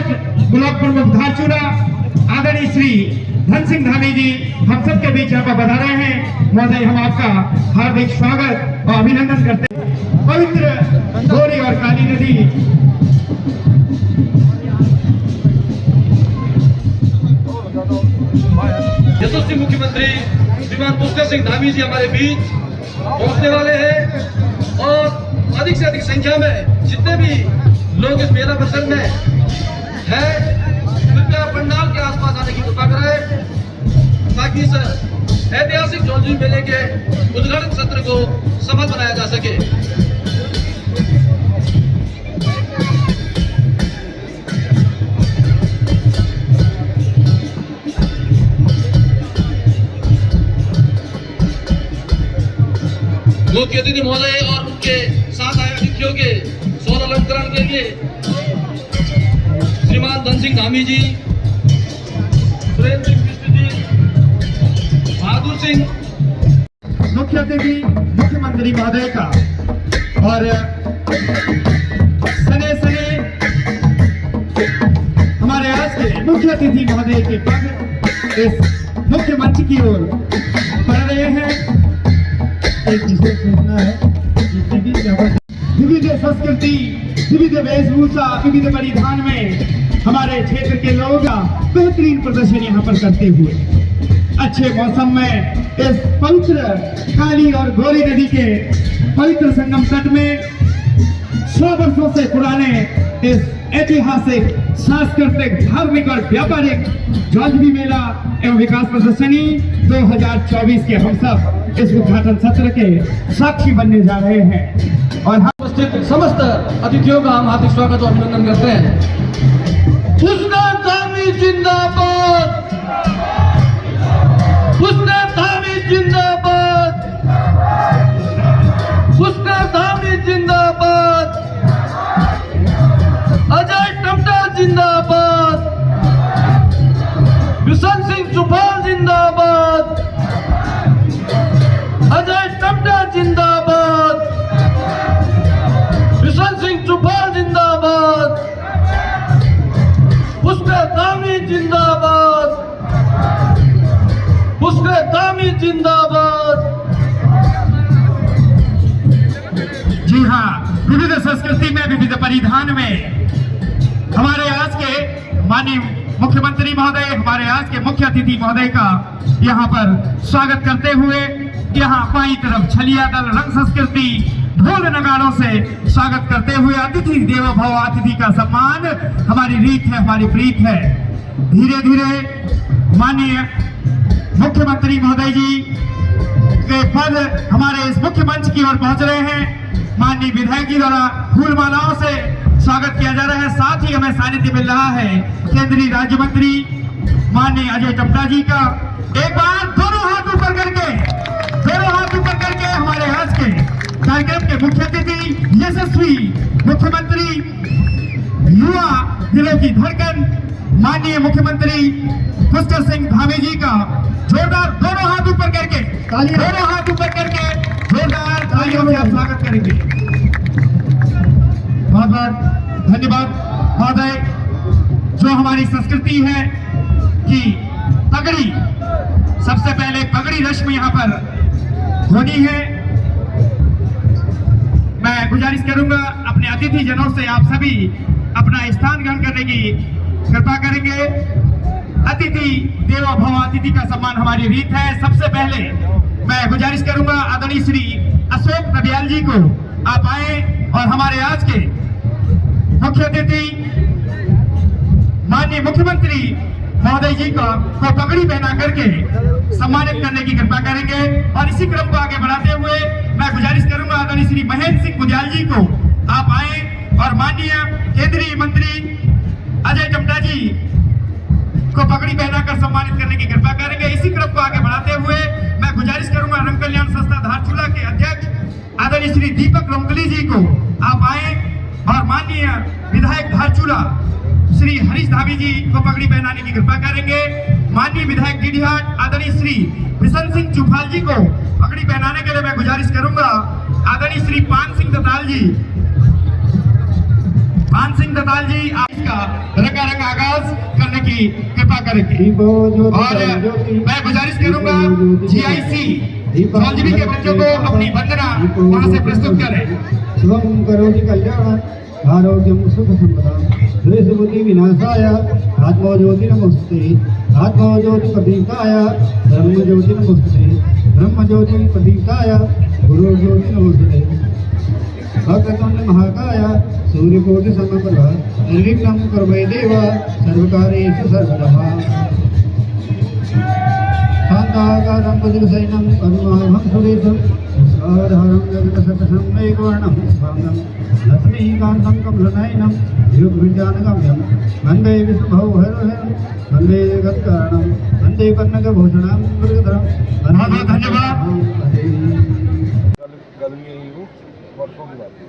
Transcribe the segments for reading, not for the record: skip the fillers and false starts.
आज ब्लॉक प्रमुख धारचूला आदरणीय श्री धन सिंह धामी जी हम सब के बीच यहाँ पर बता रहे हैं। महोदय, हम आपका हार्दिक स्वागत और अभिनंदन करते हैं। पवित्र गोरी और काली नदी यशस्वी मुख्यमंत्री श्रीमान पुष्कर सिंह धामी जी हमारे बीच पहुंचने वाले हैं और अधिक से अधिक संख्या में जितने भी लोग इस मेला परिसर में हैं कृपया पंडाल के आसपास आने की कृपा करें ताकि इस ऐतिहासिक झोलझुल मेले के उद्घाटन सत्र को सफल बनाया जा सके। मुख्य अतिथि महोदय और उनके साथ आए अतिथियों के सौर अलंकरण के लिए श्रीमान धन सिंह धामी जी, सुरेंद्र सिंह बिष्ट जी, बहादुर सिंह। मुख्य अतिथि मुख्यमंत्री महोदय का और सने सने हमारे आज के मुख्य अतिथि महोदय के पद इस मुख्य मंच की ओर बढ़ रहे हैं। एक विशेष सूचना है, विविध संस्कृति, विविध वेशभूषा, विविध परिधान में हमारे क्षेत्र के लोग बेहतरीन प्रदर्शन यहाँ पर करते हुए अच्छे मौसम में इस पवित्र काली और गोरी नदी के पवित्र संगम तट में 100 वर्षों से पुराने इस ऐतिहासिक, सांस्कृतिक, धार्मिक और व्यापारिक झोलझुली मेला एवं विकास प्रदर्शनी 2024 के हम सब इस उद्घाटन सत्र के साक्षी बनने जा रहे हैं और हम उपस्थित समस्त अतिथियों का हम हार्दिक स्वागत और अभिनंदन करते हैं। पुष्कर धामी जिंदाबाद, पुष्कर धामी जिंदाबाद, पुष्कर धामी जिंदाबाद, अजय टमटा जिंदाबाद, बिशन सिंह चुफाल जिंदाबाद, अजय टमटा जिंदाबाद, बिशन सिंह चुफाल जिंदाबाद, पुष्कर धामी जिंदाबाद, पुष्कर धामी जिंदाबाद। जी हाँ, विविध संस्कृति में, विविध परिधान में हमारे आज के माननीय मुख्यमंत्री महोदय, हमारे आज के मुख्य अतिथि महोदय का यहाँ पर स्वागत करते हुए यहाँ बाईं तरफ छलिया दल, रंग संस्कृति, ढोल नगाड़ों से स्वागत करते हुए अतिथि देवो भव, अतिथि का सम्मान हमारी रीत है, हमारी प्रीत है। धीरे धीरे माननीय मुख्यमंत्री महोदय जी के पद हमारे इस मुख्य मंच की ओर पहुंच रहे हैं। माननीय विधायक जी द्वारा फूल मालाओं से स्वागत किया जा रहा है। साथ ही हमें सानिध्य मिल रहा है केंद्रीय राज्य मंत्री माननीय अजय टमटा जी का। एक बार दोनों हाथ ऊपर करके हमारे आज के कार्यक्रम के मुख्य अतिथि यशस्वी मुख्यमंत्री, युवा दिलों की धड़कन माननीय मुख्यमंत्री पुष्कर सिंह धामी जी का जोरदार दोनों हाथ ऊपर करके जोरदार तालियों से आप स्वागत करेंगे। बहुत बहुत धन्यवाद महोदय। जो हमारी संस्कृति है कि पगड़ी, सबसे पहले पगड़ी रस्म यहाँ पर होनी है। मैं गुजारिश करूंगा अपने अतिथि जनों से, आप सभी अपना स्थान ग्रहण करने की कृपा करेंगे। अतिथि देवो भव, अतिथि का सम्मान हमारी रीत है। सबसे पहले मैं गुजारिश करूंगा आदरणीय श्री अशोक नडियाल जी को, आप आए और हमारे आज के मुख्य अतिथि माननीय मुख्यमंत्री महोदय जी को पगड़ी पहना करके सम्मानित करने की कृपा करेंगे। और इसी क्रम को आगे बढ़ाते हुए मैं गुजारिश करूंगा आदरणीय श्री महेंद्र सिंह गुंजाल जी को, आप आए और माननीय केंद्रीय मंत्री अजय टमटा जी को पगड़ी पहनाकर सम्मानित करने की कृपा करेंगे। इसी क्रम को आगे बढ़ाते हुए मैं गुजारिश करूंगा रंग कल्याण संस्था धारचूला के अध्यक्ष आदरणीय श्री दीपक रोंगली जी को, आप आए और माननीय विधायक धारचूला श्री हरीश धामी जी को पगड़ी पहनाने की कृपा करेंगे। माननीय विधायक डीडीहाट आदरणीय श्री बिशन सिंह चुफाल जी को पगड़ी पहनाने के लिए मैं गुजारिश करूंगा आदरणीय श्री पान सिंह दताल जी, भान सिंह दताल जी आप इसका रंगारंग आगाज करने की कृपा करेंगे। और मैं गुजारिश करूंगा GIC जौलजीबी के बच्चों को अपनी वंदना वहां से प्रस्तुत करें। शुभम करोति कल्याणं आरोग्यं सुख संपदां श्रेष्ठ बुद्धि विनाशाय आत्मा ज्योति नमस्ते आत्मा ज्योति प्रदीप्ताय ब्रह्म ज्योति नमस्ते ब्रह्म ज्योति प्रदीप्ताय गुरु ज्योति नमस्ते भक्ततुंड महाकाय सूर्यकोटि समप्रभा निर्विघ्नं कुरु देव सर्वकार्येषु सर्वदा शान्ताकारं भुजगशयनं करुणाभं सुरेशं विश्वाधारं जगदशतशं मेघवर्णं स्वाङ्गं लक्ष्मीकान्तं कमलनयनं योगविज्ञानगम्यं वन्दे विष्णुभवहरहरं वन्दे जगत्कारणं वन्दे कन्नकभूषणं मृगधरं बहुत धन्यवाद। गल भी यही हूँ वर्षों की बात है।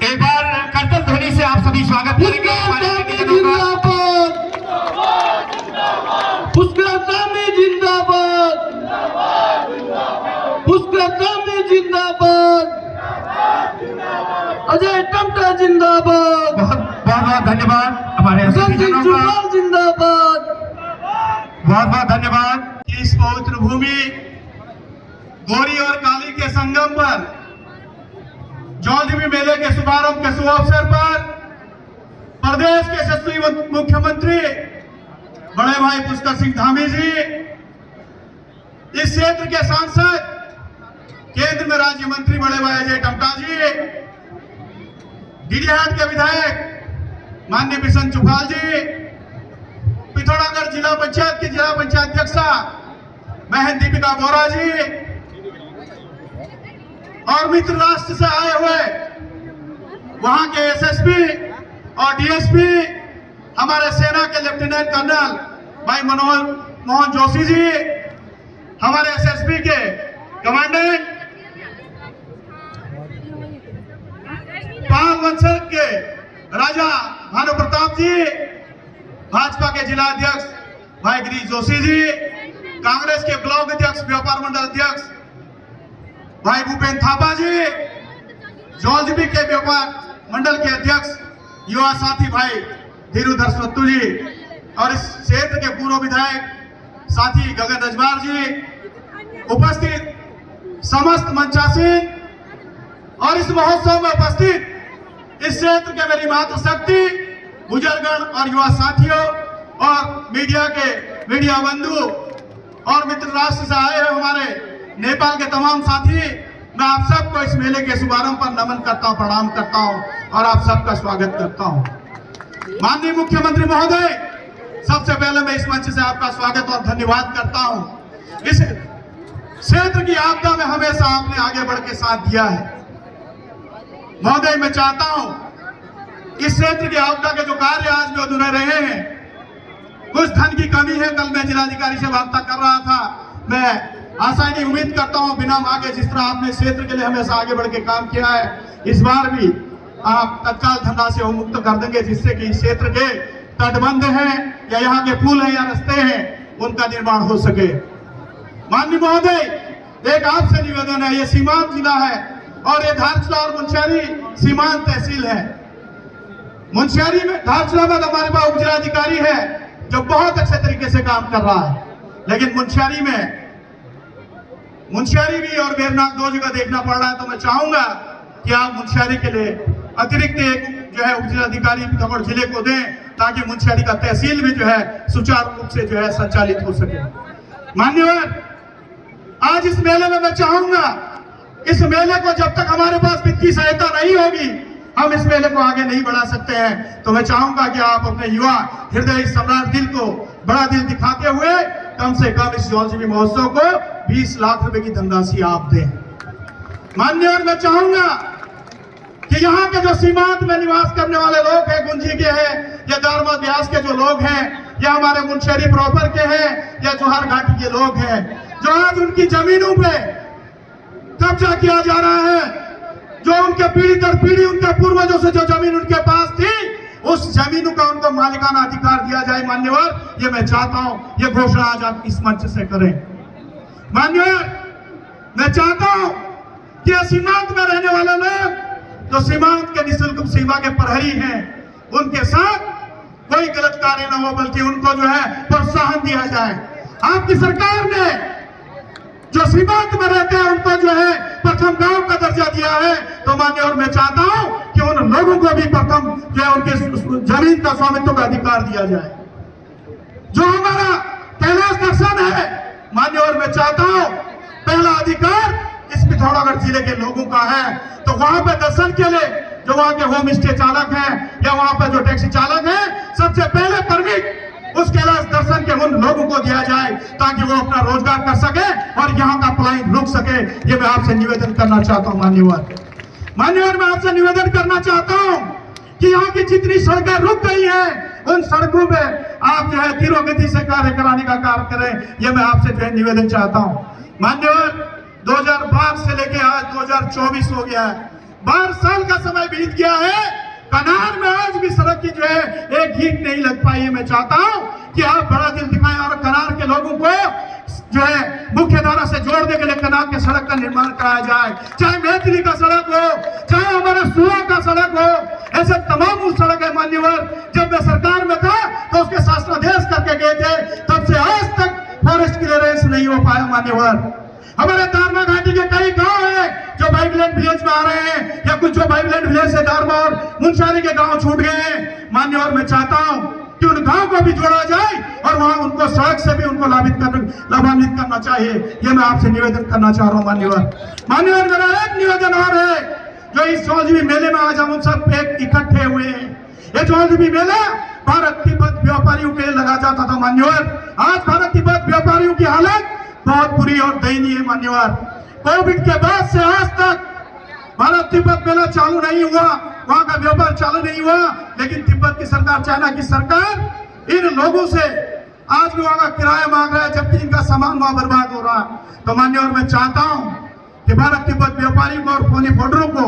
एक बार करतल ध्वनि से आप सभी स्वागत करेंगे हमारे अतिथिजनों का। पुष्कर स्वामी जिंदाबाद, पुष्कर स्वामी जिंदाबाद, अजय टमटा जिंदाबाद, बहुत बहुत धन्यवाद हमारे अतिथिजनों का। जिंदाबाद। बहुत बहुत धन्यवाद। इस पवित्र भूमि गौरी और काली के संगम पर जौलजीबी मेले के शुभारंभ के शुभ अवसर पर प्रदेश के यशस्वी मुख्यमंत्री बड़े भाई पुष्कर सिंह धामी जी, इस क्षेत्र के सांसद केंद्र में राज्य मंत्री बड़े भाई अजय टमटा जी, डीडीहाट के विधायक माननीय बिशन चुफाल जी, पिथौरागढ़ जिला पंचायत की जिला पंचायत अध्यक्षा बहन दीपिका बोरा जी और मित्र राष्ट्र से आए हुए वहां के SSP और DSP हमारे सेना के लेफ्टिनेंट कर्नल भाई मोहन जोशी जी, हमारे SSB के कमांडेंट पाल वंशल के राजा भानु प्रताप जी, भाजपा के जिला अध्यक्ष भाई गिरीश जोशी जी, कांग्रेस के ब्लॉक अध्यक्ष व्यापार मंडल अध्यक्ष भाई भूपेन थापा जी, जौलजीबी के व्यापार मंडल के अध्यक्ष युवा साथी भाई धीरुधर सत्तू जी और इस क्षेत्र के पूर्व विधायक साथी गगन रजवार जी, उपस्थित समस्त मंचासीन और इस महोत्सव में उपस्थित इस क्षेत्र के मेरी मातृशक्ति बुजुर्गगण और युवा साथियों और मीडिया बंधु और मित्र राष्ट्र से आए हैं हमारे नेपाल के तमाम साथी, मैं आप सबको इस मेले के शुभारंभ पर नमन करता हूं, प्रणाम करता हूं और आप सबका स्वागत करता हूं। माननीय मुख्यमंत्री महोदय, सबसे पहले मैं इस मंच से आपका स्वागत और धन्यवाद करता हूं। इस क्षेत्र की आपदा में हमेशा आपने आगे बढ़ के साथ दिया है महोदय। मैं चाहता हूं इस क्षेत्र की आपदा के जो कार्य आज भी अधूरे रहे हैं, कुछ धन की कमी है। कल मैं जिलाधिकारी से वार्ता कर रहा था, मैं आशा नहीं उम्मीद करता हूं बिना मांगे जिस तरह आपने क्षेत्र के लिए हमेशा आगे बढ़ के काम किया है, इस बार भी आप तत्काल धनराशि मुक्त कर देंगे जिससे कि इस क्षेत्र के तटबंध हैं या यहाँ के पुल हैं या रास्ते हैं उनका निर्माण हो सके। माननीय महोदय, एक आपसे निवेदन है, ये सीमांत जिला है और ये धारचूला और मुंशियारी सीमांत तहसील है। मुंशियारी में धारचूला में हमारे पास उप जिलाधिकारी है जो बहुत अच्छे तरीके से काम कर रहा है, लेकिन मुंशियारी भी और बेरनाथ दो जगह देखना पड़ रहा है। तो मैं चाहूंगा कि आप मुंशियारी के लिए अतिरिक्त एक जो है उप जिलाधिकारी पिथौरागढ़ जिले को दें ताकि मुंशियारी का तहसील भी जो है सुचारू रूप से जो है संचालित हो सके। मान्यवर, आज इस मेले में मैं चाहूंगा इस मेले को जब तक हमारे पास वित्तीय सहायता नहीं होगी हम इस मेले को आगे नहीं बढ़ा सकते हैं। तो मैं चाहूंगा कि आप अपने युवा हृदय सम्राट दिल को बड़ा दिल दिखाते हुए कम से कम इस जौलजीबी महोत्सव को 20 लाख रुपए की धनराशि आप दें। मान्यवर, मैं चाहूंगा कि यहाँ के जो सीमांत में निवास करने वाले लोग हैं, गुंजी के हैं या दारमा ब्यास के जो लोग हैं या हमारे मुंशियारी प्रॉपर के हैं या जोहार घाटी के लोग हैं, जो आज उनकी जमीनों पे कब्जा किया जा रहा है, जो उनके पीढ़ी दर पीढ़ी उनके पूर्वजों से जो जमीन उनके पास थी उस जमीन का उनको मालिकाना अधिकार दिया जाए मान्यवर, ये मैं चाहता हूं, ये घोषणा आज आप इस मंच से करें। मान्यवर, मैं चाहता हूं कि सीमांत में रहने वाले लोग जो सीमांत के निःशुल्क सीमा के प्रहरी हैं, उनके साथ कोई गलत कार्य न हो, बल्कि उनको जो है प्रोत्साहन दिया जाए। आपकी सरकार ने जो सीमांत में रहते हैं उनको जो है प्रथम गांव का दर्जा दिया है, तो मान्यवर मैं चाहता हूं कि उन लोगों को भी प्रथम जो है उनके जमीन का स्वामित्व का अधिकार दिया जाए। जो हमारा कैलाश दर्शन है मान्यवर, मैं चाहता हूं पहला अधिकार इस पिथौरागढ़ जिले के लोगों का है, तो वहां पे दर्शन के लिए जो वहां के होम स्टे चालक हैं या वहां पे जो टैक्सी चालक हैं, सबसे पहले परमिट उस कैलाश दर्शन के उन लोगों को दिया जाए ताकि वो अपना रोजगार कर सके और यहाँ का पलायन रुक सके। ये मैं आपसे निवेदन करना चाहता हूँ मान्यवर। मैं आपसे निवेदन करना चाहता हूँ कि यहाँ की जितनी सड़कें रुक गई हैं, उन सड़कों पे आप जो है तीव्र से कार्य कराने का कार्य करें, ये मैं आपसे जो है निवेदन चाहता हूँ मान्यवर। 2012 से लेके आज 2024 हो गया है, 12 साल का समय बीत गया है, कनार में आज भी सड़क की जो है एक ईंट नहीं लग पाई है। मैं चाहता हूं कि आप बड़ा दिल दिखाएं और कनार के लोगों को जो है मुख्य धारा से जोड़ने के लिए कनार के सड़क का निर्माण कराया जाए, चाहे मैथिली का सड़क हो, चाहे हमारे सुआ का सड़क हो, ऐसे तमाम उस सड़क है मान्यवर। जब मैं सरकार में था तो उसके शासनादेश करके गए थे, तब से आज तक फॉरेस्ट क्लियरेंस नहीं हो पाया मान्यवर। हमारे दारमा घाटी के कई गांव हैं जो बाइबलैंड विलेज में आ रहे हैं, या कुछ जो बाइबलैंड विलेज से दारमा और मुंशारी के गांव छूट गए हैं मान्यवर। मैं चाहता हूं कि उन गांव को भी जोड़ा जाए और वहां उनको सड़क से भी उनको लाभान्वित करना चाहिए, ये मैं आपसे निवेदन करना चाह रहा हूं मान्यवर। मेरा एक निवेदन और है, जो इस चौधरी मेले में आज हम सब एक इकट्ठे हुए हैं, ये चौधरी मेला भारत तिब्बत व्यापारियों के लिए लगा जाता था मान्यवर। आज भारत तिब्बत व्यापारियों की हालत बहुत बुरी और दयनीय है मान्यवर। कोविड के बाद से आज तक भारत तिब्बत मेला चालू नहीं हुआ, वहां का व्यापार चालू नहीं हुआ, लेकिन तिब्बत की सरकार, चाइना की सरकार इन लोगों से आज भी वहां का किराया मांग रहा है, जबकि इनका सामान वहां बर्बाद हो रहा है। तो मान्यवर मैं चाहता हूं कि भारत तिब्बत व्यापारियों को और पॉलीबॉर्डरों को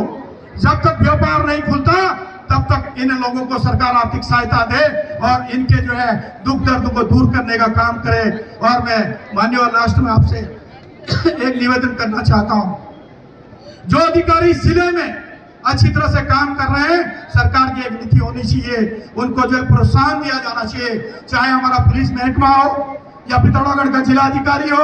जब तक व्यापार नहीं खुलता तब तक इन लोगों को सरकार आर्थिक सहायता दे और इनके जो है दुख दर्द को दूर करने का काम करे। और मैं माननीय राष्ट्र में आपसे एक निवेदन करना चाहता हूं, जो अधिकारी जिले में अच्छी तरह से काम कर रहे हैं, सरकार की एक नीति होनी चाहिए, उनको जो है प्रोत्साहन दिया जाना चाहिए, चाहे हमारा पुलिस महकमा हो या पिथौरागढ़ का जिलाधिकारी हो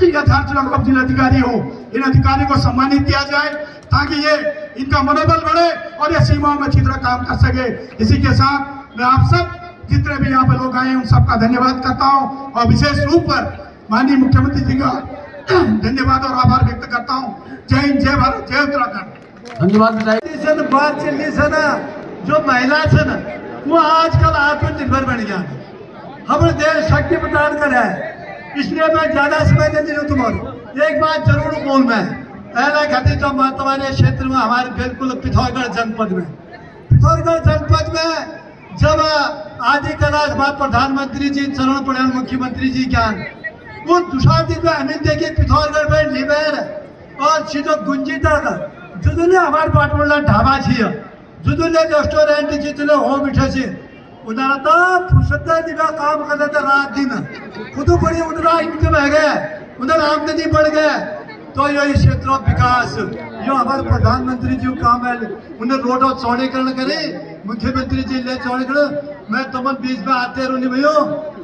या झारखंड का जिलाधिकारी हो, इन अधिकारियों को सम्मानित किया जाए ताकि ये इनका मनोबल बढ़े और ये सीमाओं में अच्छी तरह काम कर सके। इसी के साथ मैं आप सब जितने भी यहाँ पे लोग आए हैं उन सबका धन्यवाद करता हूँ और विशेष रूप पर माननीय मुख्यमंत्री जी का धन्यवाद और आभार व्यक्त करता हूँ। जय हिंद, जय भारत, जय उत्तराखंड। धन्यवाद। बात चली से ना, जो महिला है ना वो आजकल आत्मनिर्भर बन गया, हमारे देश शक्ति प्रदान कर रहा है, इसलिए मैं ज्यादा समय नहीं दे तुम्हारे। एक बात जरूर बोल मैं पहला घटी जो तुम्हारे क्षेत्र में हमारे बिल्कुल पिथौरागढ़ जनपद में जब आदि कैलाश बात प्रधानमंत्री जी चरण पड़े मुख्यमंत्री जी ज्ञान वो दूसरा दिन में हमें देखिए पिथौरागढ़ में लिबेर और सीधो गुंजी तक जुदुले हमारे पाटवला ढाबा छिए, जुदुले रेस्टोरेंट जितने हो बिठे छे उधर तो फुर्सत दिना काम करते थे रात दिन, खुद बड़ी उधर इनकम है गए, उधर आमदनी बढ़ गए। तो ये क्षेत्र विकास जो हमारे प्रधानमंत्री जी काम है, उन्हें रोड चौड़ीकरण करे, मुख्यमंत्री जी ले चौड़ीकरण। मैं तुम बीच में आते रहूँ भैया,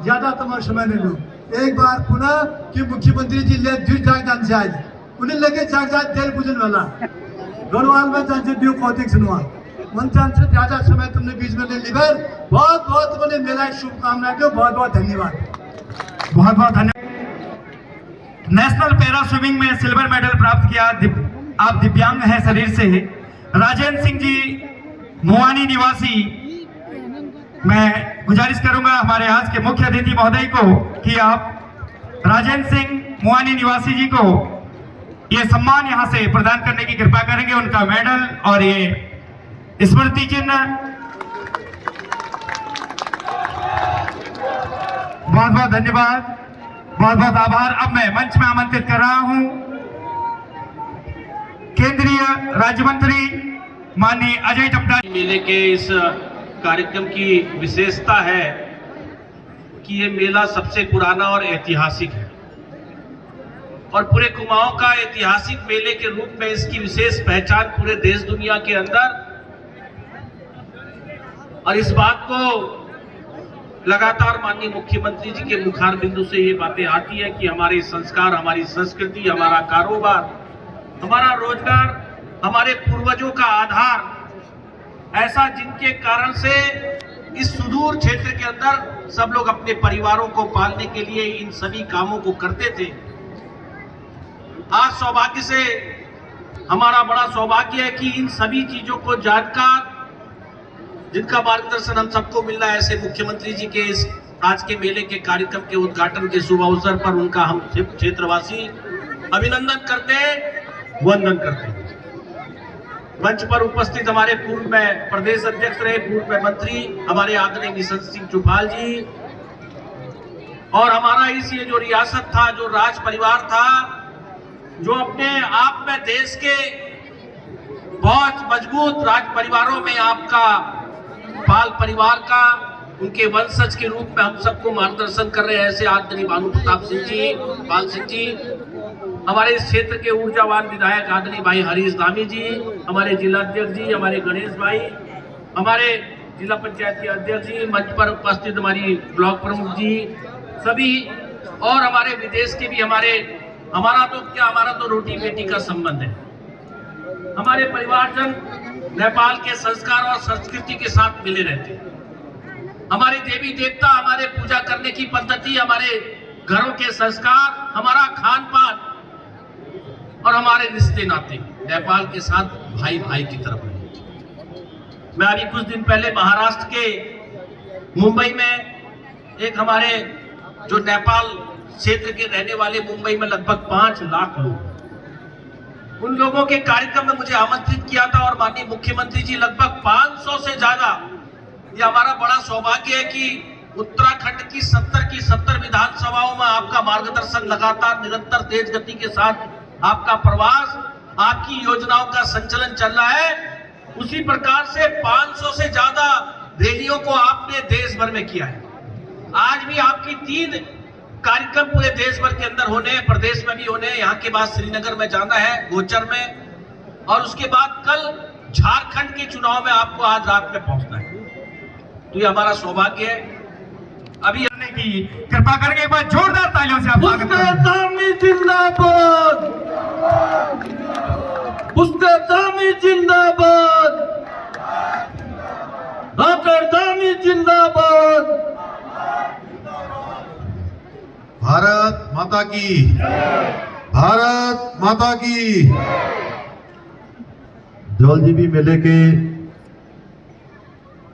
ज्यादा तुम्हारा समय नहीं लूँ। एक बार पुनः कि मुख्यमंत्री जी ले द्विज जागदान से आज उन्हें लगे जागदान तेल पूजन वाला गढ़वाल में जाते ड्यू कौतिक सुनवा मनचान से ज्यादा समय तुमने बीच में ले लिबर। बहुत बहुत तुमने मेरा शुभकामनाएं दो, बहुत बहुत धन्यवाद। बहुत बहुत धन्यवाद। नेशनल पैरा स्विमिंग में सिल्वर मेडल प्राप्त किया, आप दिव्यांग हैं शरीर से, राजेंद्र सिंह जी मुआनी निवासी। मैं गुजारिश करूंगा हमारे आज के मुख्य अतिथि महोदय को कि आप राजेंद्र सिंह मुआनी निवासी जी को ये सम्मान यहां से प्रदान करने की कृपा करेंगे, उनका मेडल और ये स्मृति चिन्ह। बहुत बहुत धन्यवाद, बहुत बहुत आभार। अब मैं मंच में आमंत्रित कर रहा हूं केंद्रीय राज्य मंत्री माननीय अजय टमटा। मेले के इस कार्यक्रम की विशेषता है कि ये मेला सबसे पुराना और ऐतिहासिक है और पूरे कुमाऊं का ऐतिहासिक मेले के रूप में इसकी विशेष पहचान पूरे देश दुनिया के अंदर, और इस बात को लगातार माननीय मुख्यमंत्री जी के मुखार बिंदु से ये बातें आती है कि हमारे संस्कार, हमारी संस्कृति, हमारा कारोबार, हमारा रोजगार, हमारे पूर्वजों का आधार ऐसा जिनके कारण से इस सुदूर क्षेत्र के अंदर सब लोग अपने परिवारों को पालने के लिए इन सभी कामों को करते थे। आज सौभाग्य से हमारा बड़ा सौभाग्य है कि इन सभी चीजों को जानकर जिनका मार्गदर्शन हम सबको मिल रहा है, ऐसे मुख्यमंत्री जी के इस आज के मेले के कार्यक्रम के उद्घाटन के शुभ अवसर पर उनका हम क्षेत्रवासी अभिनंदन करते हैं, वंदन करते हैं। मंच पर उपस्थित हमारे पूर्व में प्रदेश अध्यक्ष रहे, पूर्व में मंत्री हमारे आदरणीय बिशन सिंह चुफाल जी, और हमारा इस ये जो रियासत था, जो राज परिवार था, जो अपने आप में देश के बहुत मजबूत राज परिवारों में आपका पाल परिवार का, उनके वंशज के रूप में हम सबको मार्गदर्शन कर रहे हैं, ऐसे आदरणीय भानु प्रताप सिंह जी, पाल सिंह जी, हमारे इस क्षेत्र के ऊर्जावान विधायक आदरणीय भाई हरीश धामी जी, हमारे जिला अध्यक्ष जी, हमारे गणेश भाई, हमारे जिला पंचायत के अध्यक्ष जी, मंच पर उपस्थित हमारी ब्लॉक प्रमुख जी, सभी, और हमारे विदेश के भी हमारा तो रोटी बेटी का संबंध है। हमारे परिवारजन नेपाल के संस्कार और संस्कृति के साथ मिले रहते हैं। हमारे देवी देवता, हमारे पूजा करने की पद्धति, हमारे घरों के संस्कार, हमारा खान पान और हमारे रिश्ते नाते नेपाल के साथ भाई भाई की तरफ है। मैं अभी कुछ दिन पहले महाराष्ट्र के मुंबई में एक हमारे जो नेपाल क्षेत्र के रहने वाले, मुंबई में लगभग 5 लाख लोग, उन लोगों के कार्यक्रम में मुझे आमंत्रित किया था और माननीय मुख्यमंत्री जी लगभग 500 से ज्यादा, ये हमारा बड़ा सौभाग्य है कि उत्तराखंड की 70 विधानसभाओं में आपका मार्गदर्शन लगातार निरंतर तेज गति के साथ आपका प्रवास, आपकी योजनाओं का संचालन चल रहा है। उसी प्रकार से 500 से ज्यादा रैलियों को आपने देश भर में किया है। आज भी आपकी 3 कार्यक्रम पूरे देश भर के अंदर होने हैं, प्रदेश में भी होने हैं। यहाँ के बाद श्रीनगर में जाना है, गोचर में, और उसके बाद कल झारखंड के चुनाव में आपको आज रात में पहुंचना है। तो ये हमारा सौभाग्य है। अभी आने की कृपा करके एक बार जोरदार तालियों से आप स्वागत करें। धामी जिंदाबाद, उसका धामी जिंदाबाद, धामी जिंदाबाद। भारत माता की, भारत माता की। जौलजीबी मेले के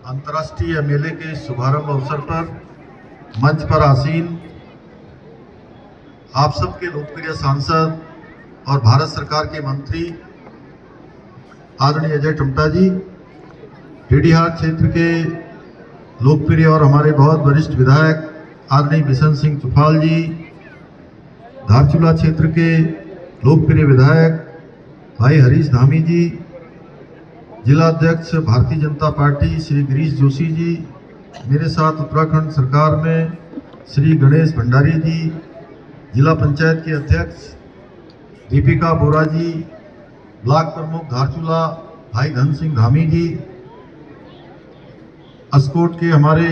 अंतर्राष्ट्रीय मेले के शुभारंभ अवसर पर मंच पर आसीन आप सबके लोकप्रिय सांसद और भारत सरकार के मंत्री आदरणीय अजय टमटा जी, डीडीहार क्षेत्र के लोकप्रिय और हमारे बहुत वरिष्ठ विधायक आदरणीय बिशन सिंह चुफाल जी, धारचूला क्षेत्र के लोकप्रिय विधायक भाई हरीश धामी जी, जिला अध्यक्ष भारतीय जनता पार्टी श्री गिरीश जोशी जी, मेरे साथ उत्तराखंड सरकार में श्री गणेश भंडारी जी, जिला पंचायत के अध्यक्ष दीपिका बोरा जी, ब्लॉक प्रमुख धारचूला भाई धन सिंह धामी जी, अस्कोट के हमारे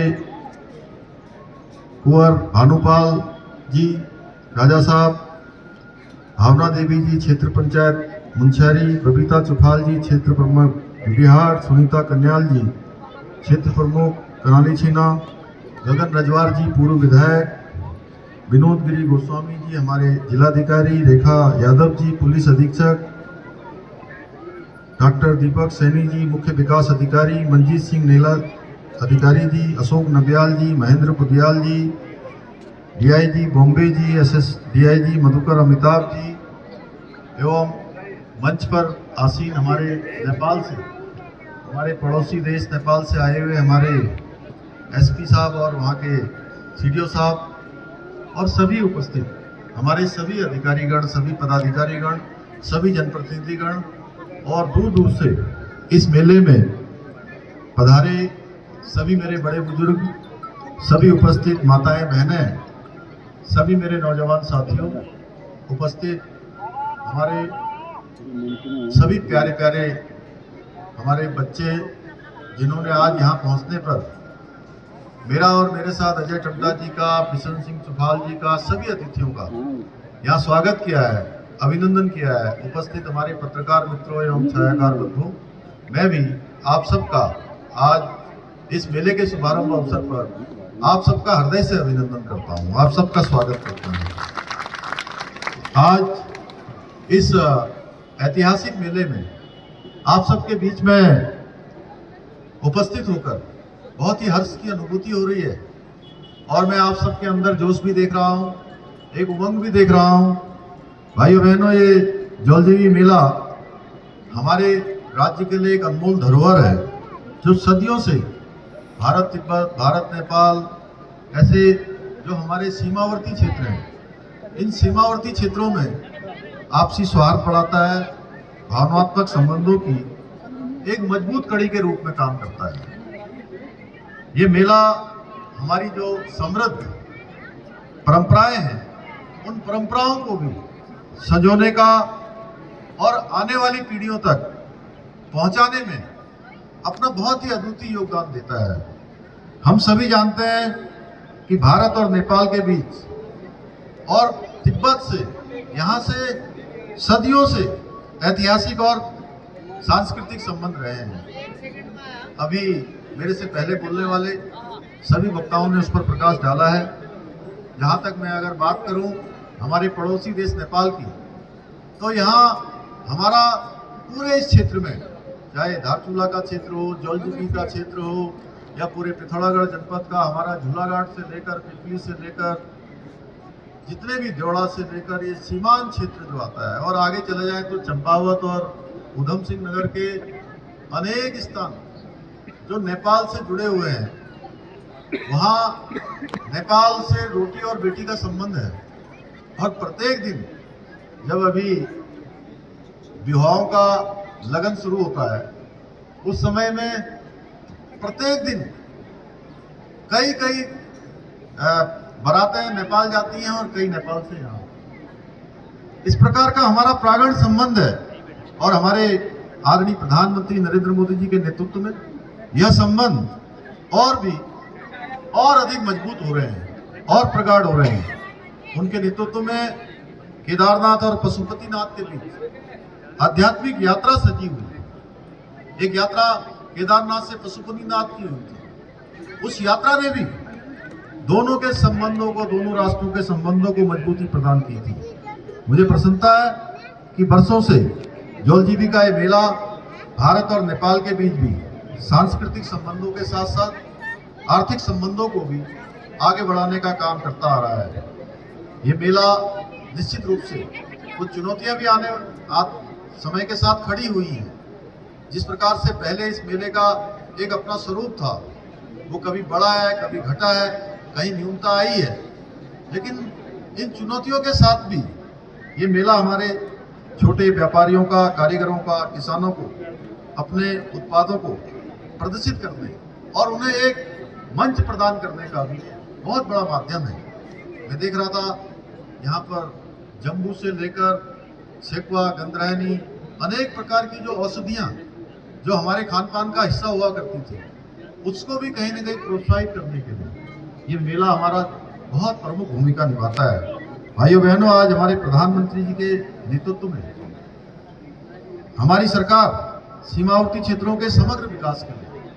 कुंवर भानुपाल जी, राजा साहब, भावना देवी जी, क्षेत्र पंचायत मुंशियारी, बबीता चुफाल जी, क्षेत्र प्रमुख बिहार, सुनीता कन्याल जी, क्षेत्र प्रमुख कनाली छीना, गगन रजवार जी, पूर्व विधायक, विनोद गिरी गोस्वामी जी, हमारे जिलाधिकारी रेखा यादव जी, पुलिस अधीक्षक डॉक्टर दीपक सैनी जी, मुख्य विकास अधिकारी मंजीत सिंह नेला अधिकारी जी, अशोक नबियाल जी, महेंद्र पुदियाल जी, डीआईजी बॉम्बे जी, एसएसडीआईजी मधुकर अमिताभ जी, एवं मंच पर आसीन हमारे नेपाल से, हमारे पड़ोसी देश नेपाल से आए हुए हमारे एसपी साहब और वहाँ के सीडीओ साहब और सभी उपस्थित हमारे सभी अधिकारीगण, सभी पदाधिकारीगण, सभी जनप्रतिनिधिगण और दूर दूर से इस मेले में पधारे सभी मेरे बड़े बुजुर्ग, सभी उपस्थित माताएं बहनें, सभी मेरे नौजवान साथियों, उपस्थित हमारे सभी प्यारे प्यारे हमारे बच्चे, जिन्होंने आज यहाँ पहुँचने पर मेरा और मेरे साथ अजय टड्डा जी का, बिशन सिंह चुफाल जी का, सभी अतिथियों का यहाँ स्वागत किया है, अभिनंदन किया है। उपस्थित हमारे पत्रकार मित्रों एवं छायाकार बंधुओं, मैं भी आप सबका आज इस मेले के शुभारंभ अवसर पर आप सबका हृदय से अभिनंदन करता हूँ, आप सबका स्वागत करता हूँ। आज इस ऐतिहासिक मेले में आप सबके बीच में उपस्थित होकर बहुत ही हर्ष की अनुभूति हो रही है और मैं आप सबके अंदर जोश भी देख रहा हूँ, एक उमंग भी देख रहा हूँ। भाइयों बहनों, ये जौलजीबी मेला हमारे राज्य के लिए एक अनमोल धरोहर है, जो सदियों से भारत तिब्बत, भारत नेपाल, ऐसे जो हमारे सीमावर्ती क्षेत्र हैं, इन सीमावर्ती क्षेत्रों में आपसी सौहार्द बढ़ाता है, भावनात्मक संबंधों की एक मजबूत कड़ी के रूप में काम करता है। ये मेला हमारी जो समृद्ध परंपराएं हैं, उन परंपराओं को भी संजोने का और आने वाली पीढ़ियों तक पहुंचाने में अपना बहुत ही अद्वितीय योगदान देता है। हम सभी जानते हैं कि भारत और नेपाल के बीच और तिब्बत से, यहाँ से सदियों से ऐतिहासिक और सांस्कृतिक संबंध रहे हैं। अभी मेरे से पहले बोलने वाले सभी वक्ताओं ने उस पर प्रकाश डाला है। जहाँ तक मैं अगर बात करूँ हमारे पड़ोसी देश नेपाल की, तो यहाँ हमारा पूरे इस क्षेत्र में, चाहे धारचूला का क्षेत्र हो, जौलजीबी का क्षेत्र हो, या पूरे पिथौरागढ़ जनपद का हमारा झूलाघाट से लेकर पिपली से लेकर जितने भी देवड़ा से लेकर ये सीमांत क्षेत्र जो आता है, और आगे चले जाए तो चंपावत और उधम सिंह नगर के अनेक स्थान जो नेपाल से जुड़े हुए हैं, वहाँ नेपाल से रोटी और बेटी का संबंध है। और प्रत्येक दिन जब अभी विवाहों का लगन शुरू होता है, उस समय में प्रत्येक दिन कई कई बारातें नेपाल जाती हैं और कई नेपाल से यहाँ। इस प्रकार का हमारा प्रागण संबंध है और हमारे आदरणीय प्रधानमंत्री नरेंद्र मोदी जी के नेतृत्व में यह संबंध और भी और अधिक मजबूत हो रहे हैं और प्रगाढ़ हो रहे हैं। उनके नेतृत्व में केदारनाथ और पशुपतिनाथ के बीच आध्यात्मिक यात्रा सजी हुई है। एक यात्रा केदारनाथ से पशुपतिनाथ की हुई थी। उस यात्रा ने भी दोनों के संबंधों को, दोनों राष्ट्रों के संबंधों को मजबूती प्रदान की थी। मुझे प्रसन्नता है कि वर्षों से जौलजीबी का ये मेला भारत और नेपाल के बीच भी सांस्कृतिक संबंधों के साथ साथ आर्थिक संबंधों को भी आगे बढ़ाने का काम करता आ रहा है। ये मेला निश्चित रूप से कुछ चुनौतियां भी समय के साथ खड़ी हुई हैं। जिस प्रकार से पहले इस मेले का एक अपना स्वरूप था, वो कभी बढ़ा है, कभी घटा है, कहीं न्यूनता आई है, लेकिन इन चुनौतियों के साथ भी ये मेला हमारे छोटे व्यापारियों का, कारीगरों का, किसानों को अपने उत्पादों को प्रदर्शित करने और उन्हें एक मंच प्रदान करने का भी बहुत बड़ा माध्यम है। मैं देख रहा था यहाँ पर जम्बू से लेकर सेकवा, गंदरहनी, अनेक प्रकार की जो औषधियाँ जो हमारे खान पान का हिस्सा हुआ करती थी, उसको भी कहीं न कहीं प्रोत्साहित करने के लिए ये मेला हमारा बहुत प्रमुख भूमिका निभाता है। भाइयों बहनों, आज हमारे प्रधानमंत्री जी के नेतृत्व में हमारी सरकार सीमावर्ती क्षेत्रों के समग्र विकास के लिए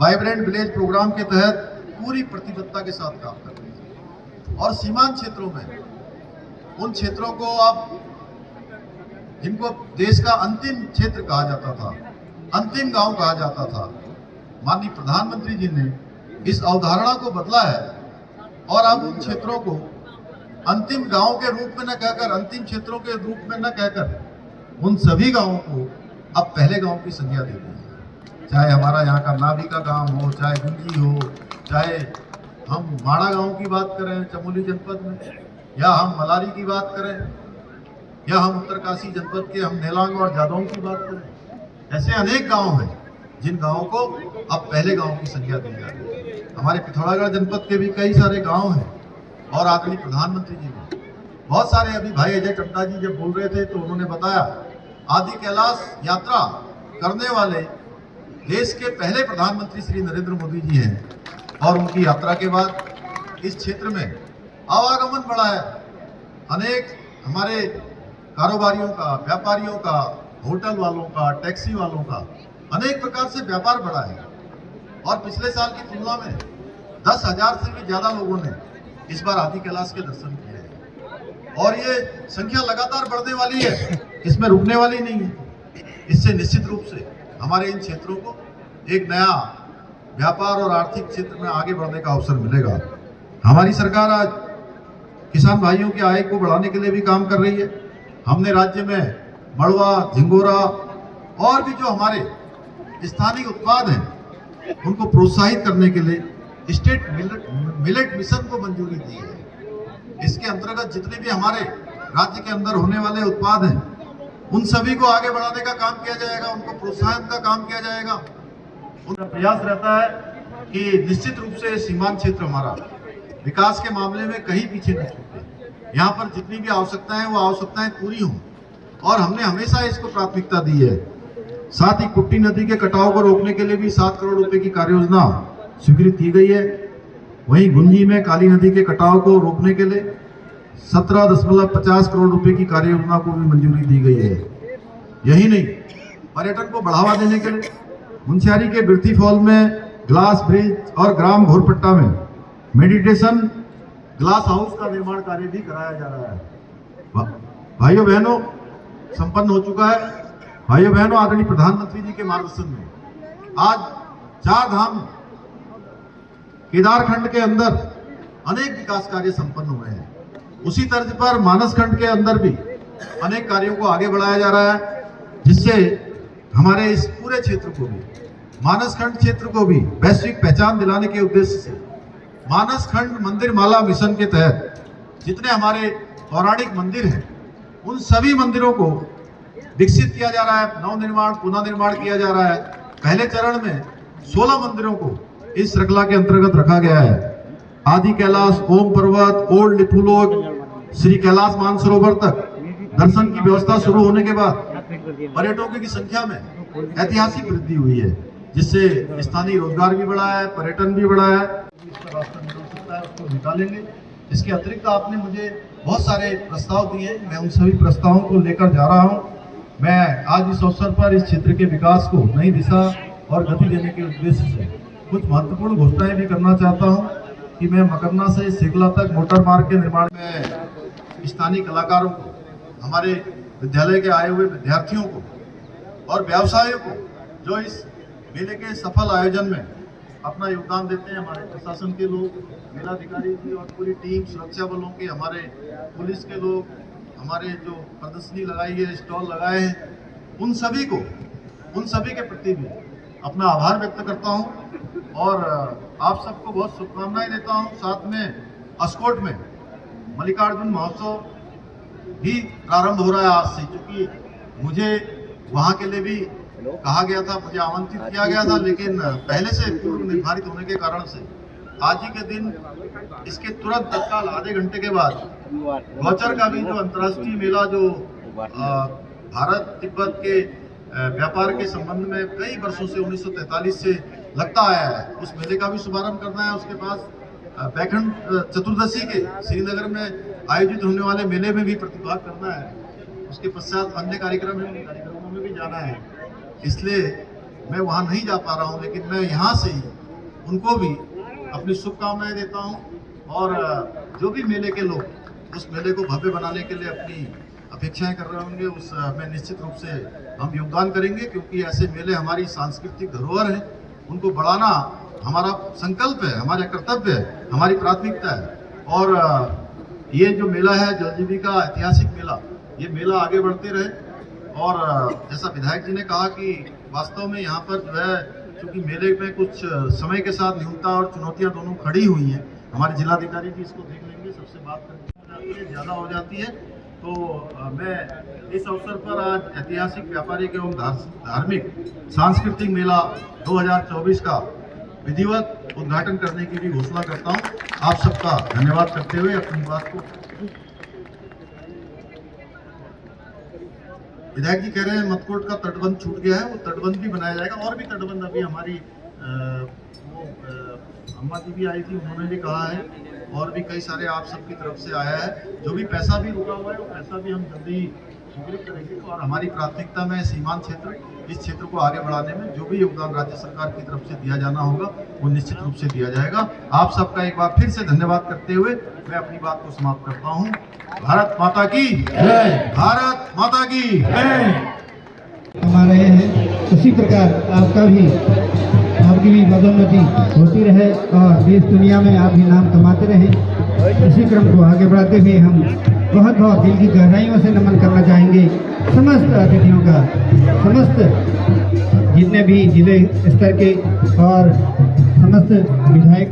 वाइब्रेंट विलेज प्रोग्राम के तहत पूरी प्रतिबद्धता के साथ काम कर रही है। और सीमांत क्षेत्रों में उन क्षेत्रों को अब, जिनको देश का अंतिम क्षेत्र कहा जाता था, अंतिम गांव कहा जाता था, माननीय प्रधानमंत्री जी ने इस अवधारणा को बदला है और अब उन क्षेत्रों को अंतिम गांव के रूप में न कहकर, अंतिम क्षेत्रों के रूप में न कहकर, उन सभी गांवों को अब पहले गांव की संज्ञा दे दी है। चाहे हमारा यहाँ का नाभी का गांव हो, चाहे गुंजी हो, चाहे हम माड़ा गांव की बात करें चमोली जनपद में, या हम मलारी की बात करें, या हम उत्तरकाशी जनपद के हम नेलांग और जादौन की बात करें, ऐसे अनेक गांव हैं जिन गांवों को अब पहले गांव की संज्ञा दी जा रही है। हमारे पिथौरागढ़ जनपद के भी कई सारे गांव हैं और आदरणीय प्रधानमंत्री जी ने बहुत सारे, अभी भाई अजय टट्टा जी जब बोल रहे थे तो उन्होंने बताया, आदि कैलाश यात्रा करने वाले देश के पहले प्रधानमंत्री श्री नरेंद्र मोदी जी हैं और उनकी यात्रा के बाद इस क्षेत्र में आवागमन बढ़ा है। अनेक हमारे कारोबारियों का, व्यापारियों का, होटल वालों का, टैक्सी वालों का अनेक प्रकार से व्यापार बढ़ा है और पिछले साल की तुलना में 10,000 से भी ज्यादा लोगों ने इस बार आदि कैलाश के दर्शन किए हैं और ये संख्या लगातार बढ़ने वाली है, इसमें रुकने वाली नहीं है। इससे निश्चित रूप से हमारे इन क्षेत्रों को एक नया व्यापार और आर्थिक क्षेत्र में आगे बढ़ने का अवसर मिलेगा। हमारी सरकार आज किसान भाइयों की आय को बढ़ाने के लिए भी काम कर रही है। हमने राज्य में मड़वा, झिंगोरा और भी जो हमारे स्थानीय उत्पाद हैं उनको प्रोत्साहित करने के लिए स्टेट मिलेट मिशन को मंजूरी दी है। इसके अंतर्गत जितने भी हमारे राज्य के अंदर होने वाले उत्पाद हैं उन सभी को आगे बढ़ाने का काम किया जाएगा, उनको प्रोत्साहन का काम किया जाएगा। उनका प्रयास रहता है कि निश्चित रूप से सीमांत क्षेत्र हमारा विकास के मामले में कहीं पीछे नहीं छूटे। यहाँ पर जितनी भी आवश्यकताएं वो आवश्यकताएं पूरी हों और हमने हमेशा इसको प्राथमिकता दी है। साथ ही कुट्टी नदी के कटाव को रोकने के लिए भी 7 करोड़ रुपए की कार्य योजना स्वीकृत की गई है। वहीं गुंजी में काली नदी के कटाव को रोकने के लिए 17.50 करोड़ रुपए की कार्य योजना को भी मंजूरी दी गई है। यही नहीं, पर्यटन को बढ़ावा देने के लिए मुंशियारी के बिरती फॉल में ग्लास ब्रिज और ग्राम घोरपट्टा में मेडिटेशन ग्लास हाउस का निर्माण कार्य भी कराया जा रहा है। भाइयों बहनों, संपन्न हो चुका है। भाइयों बहनों, आदरणीय प्रधानमंत्री जी के मार्गदर्शन में आज 4 धाम केदार खंड के अंदर अनेक विकास कार्य संपन्न हुए हैं। उसी तर्ज पर मानस खंड के अंदर भी अनेक कार्यों को आगे बढ़ाया जा रहा है, जिससे हमारे इस पूरे क्षेत्र को भी, मानस खंड क्षेत्र को भी वैश्विक पहचान दिलाने के उद्देश्य से मानस खंड मंदिर माला मिशन के तहत जितने हमारे पौराणिक मंदिर हैं उन सभी मंदिरों को विकसित किया जा रहा है, नवनिर्माण, पुनः निर्माण किया जा रहा है। पहले चरण में 16 मंदिरों को इस श्रृंखला के अंतर्गत रखा गया है। आदि कैलाश, ओम पर्वत, ओल्ड लिपुलोक, श्री कैलाश मानसरोवर तक दर्शन की व्यवस्था शुरू होने के बाद पर्यटकों की संख्या में ऐतिहासिक वृद्धि हुई है, जिससे स्थानीय रोजगार भी बढ़ा है, पर्यटन भी बढ़ा है। इसका रास्ता निकल सकता है, उसको निकालेंगे। इसके अतिरिक्त आपने मुझे बहुत सारे प्रस्ताव दिए, मैं उन सभी प्रस्तावों को लेकर जा रहा हूँ। मैं आज इस अवसर पर इस क्षेत्र के विकास को नई दिशा और गति देने के उद्देश्य से कुछ महत्वपूर्ण घोषणाएं भी करना चाहता हूं कि मैं मकरना से सिगला तक मोटर मार्ग के निर्माण में स्थानीय कलाकारों को, हमारे विद्यालय के आए हुए विद्यार्थियों को और व्यवसायियों को जो इस मेले के सफल आयोजन में अपना योगदान देते हैं, हमारे प्रशासन के लोग, मेलाधिकारी जी और पूरी टीम, सुरक्षा बलों के, हमारे पुलिस के लोग, हमारे जो प्रदर्शनी लगाई है, स्टॉल लगाए हैं, उन सभी के प्रति भी अपना आभार व्यक्त करता हूं और आप सबको बहुत शुभकामनाएं देता हूं। साथ में अस्कोट में मल्लिकार्जुन महोत्सव भी प्रारंभ हो रहा है आज से, क्योंकि मुझे वहां के लिए भी कहा गया था, मुझे आमंत्रित किया गया था, लेकिन पहले से पूर्व निर्धारित होने के कारण से आज ही के दिन इसके तुरंत तत्काल आधे घंटे के बाद गौचर का भी जो अंतर्राष्ट्रीय मेला जो भारत तिब्बत के व्यापार के संबंध में कई वर्षों से 1943 से लगता आया है, उस मेले का भी शुभारंभ करना है। उसके बाद बैकुंठ चतुर्दशी के श्रीनगर में आयोजित होने वाले मेले में भी प्रतिभाग करना है। उसके पश्चात अन्य कार्यक्रमों में भी जाना है, इसलिए मैं वहाँ नहीं जा पा रहा हूँ, लेकिन मैं यहाँ से ही उनको भी अपनी शुभकामनाएं देता हूँ और जो भी मेले के लोग उस मेले को भव्य बनाने के लिए अपनी अपेक्षाएं कर रहे होंगे, उस में निश्चित रूप से हम योगदान करेंगे, क्योंकि ऐसे मेले हमारी सांस्कृतिक धरोहर है, उनको बढ़ाना हमारा संकल्प है, हमारा कर्तव्य है, हमारी प्राथमिकता है। और ये जो मेला है जल जीविका ऐतिहासिक मेला, ये मेला आगे बढ़ते रहे। और जैसा विधायक जी ने कहा कि वास्तव में यहाँ पर जो है, क्योंकि मेले में कुछ समय के साथ न्यूनता और चुनौतियाँ दोनों खड़ी हुई हैं, हमारे जिलाधिकारी जी इसको देख लेंगे, सबसे बात करनी ज़्यादा हो जाती है, तो मैं इस अवसर पर आज ऐतिहासिक व्यापारिक एवं धार्मिक सांस्कृतिक मेला 2024 का विधिवत उद्घाटन करने की भी घोषणा करता हूं। आप सबका धन्यवाद करते हुए अपनी बात को विधायक जी कह रहे हैं मतकोट का तटबंध छूट गया है, वो तटबंध भी बनाया जाएगा। और भी तटबंध अभी हमारी अम्मा जी भी आई थी, उन्होंने भी कहा है, और भी कई सारे आप सबकी तरफ से आया है। जो भी पैसा भी रुका हुआ है वो पैसा भी हम जल्दी स्वीकृत करेंगे। और हमारी प्राथमिकता में सीमांत क्षेत्र, इस क्षेत्र को आगे बढ़ाने में जो भी योगदान राज्य सरकार की तरफ से दिया जाना होगा वो निश्चित रूप से दिया जाएगा। आप सबका एक बार फिर से धन्यवाद करते हुए मैं अपनी बात को समाप्त करता हूँ। भारत माता की जय, भारत माता की जय। हमारे हैं उसी प्रकार आपकी भी पदोन्नति होती रहे और देश दुनिया में आप भी नाम कमाते रहे। इसी क्रम को आगे बढ़ाते हुए हम बहुत बहुत दिल की गहराइयों से नमन करना चाहेंगे समस्त अतिथियों का, समस्त जितने भी जिले स्तर के और समस्त विधायक